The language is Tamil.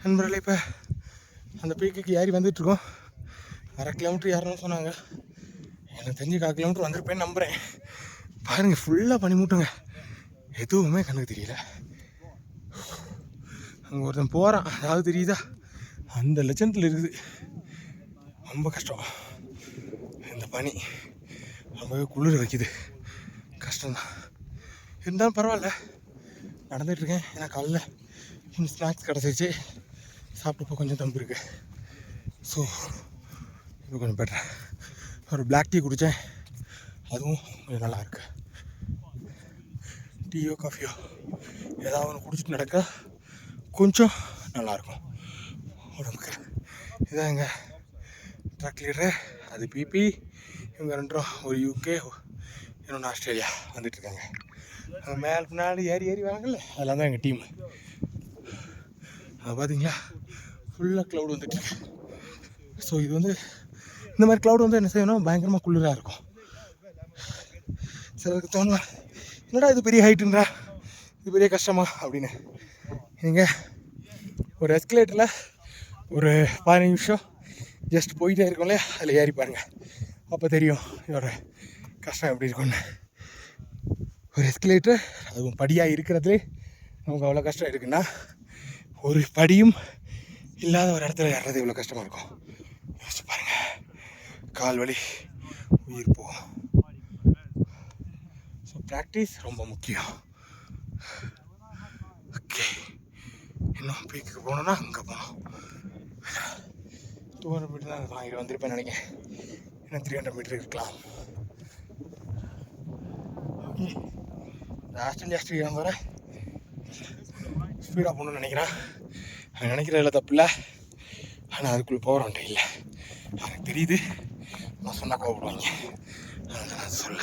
நண்பர்களே, இப்போ அந்த பீக்குக்கு ஏறி வந்துட்டுருக்கோம். 1/2 கிலோமீட்டர் ஏறணும்னு சொன்னாங்க. எனக்கு தெரிஞ்சு 1/4 கிலோமீட்டர் வந்திருப்பேன்னு நம்புகிறேன். பாருங்கள், ஃபுல்லாக பனிமூட்டங்க, எதுவுமே கண்ணுக்கு தெரியல. அங்கே ஒருத்தன் போகிறான், அதாவது தெரியுதா, அந்த லட்சத்தில் இருக்குது. ரொம்ப கஷ்டம் இந்த பனி, ரொம்பவே குளிர் வைக்குது, கஷ்டம்தான். இருந்தாலும் பரவாயில்ல, நடந்துகிட்ருக்கேன். ஏன்னா காலைல இன்னும் ஸ்நாக்ஸ் கிடச்சிருச்சு, சாப்பிட்டப்போ கொஞ்சம் தம்பு இருக்குது. ஸோ இப்போ கொஞ்சம் பெட்டர். ஒரு பிளாக் டீ குடித்தேன், அதுவும் கொஞ்சம் நல்லா இருக்கு. டீயோ காஃபியோ ஏதாவது ஒன்று குடிச்சிட்டு நடக்க கொஞ்சம் நல்லாயிருக்கும் உடம்புக்கு. இதான் எங்கள் ட்ரக் லீடரு, அது பிபி. இவங்க ரெண்டும் ஒரு யூகே, இன்னொன்று ஆஸ்திரேலியா வந்துட்டுருக்காங்க. அங்கே மேலே பின்னாடி ஏறி வாங்கல, அதெல்லாம் தான் எங்கள் டீம். அது பார்த்தீங்களா, ஃபுல்லாக க்ளவுட் வந்துட்டுருக்கு. ஸோ இது வந்து இந்த மாதிரி க்ளவுட் வந்து என்ன செய்யணும், பயங்கரமாக குளிராக இருக்கும். சிலருக்கு தோணலாம், என்னடா இது பெரிய ஹைட்டுன்றா, இது பெரிய கஷ்டமா அப்படின்னு. நீங்கள் ஒரு எஸ்கலேட்டரில் ஒரு 15 நிமிஷம் ஜஸ்ட் போயிட்டே இருக்கோம் இல்லையா, அதில் ஏறி பாருங்கள், அப்போ தெரியும் இதோட கஷ்டம் எப்படி இருக்கும்னு. ஒரு எஸ்கலேட்டர், அதுவும் படியாக இருக்கிறதுலே நமக்கு அவ்வளோ கஷ்டம் இருக்குன்னா, ஒரு படியும் இல்லாத ஒரு இடத்துல ஏறுறது இவ்வளோ கஷ்டமாக இருக்கும். யோசிச்சு பாருங்கள், கால் வலி, உயிர் போகும். ஸோ ப்ராக்டிஸ் ரொம்ப முக்கியம். ஓகே, இன்னும் பீக்குக்கு போகணுன்னா அங்கே போகணும். 200 மீட்டர் தான் இருக்கலாம், இது வந்திருப்பேன் நினைக்கிறேன். இன்னும் 300 மீட்டர் இருக்கலாம். ஓகே, ஆஸ்திரேலியா வர ஸ்பீடாக போகணுன்னு நினைக்கிறேன். நான் நினைக்கிறதில்ல, தப்பு இல்லை. ஆனால் அதுக்குள்ளே போகிறோன்ட்டு இல்லை, எனக்கு தெரியுது. நான் சொன்னால் கோவப்படுவாங்க, அதனால் நான் சொல்ல.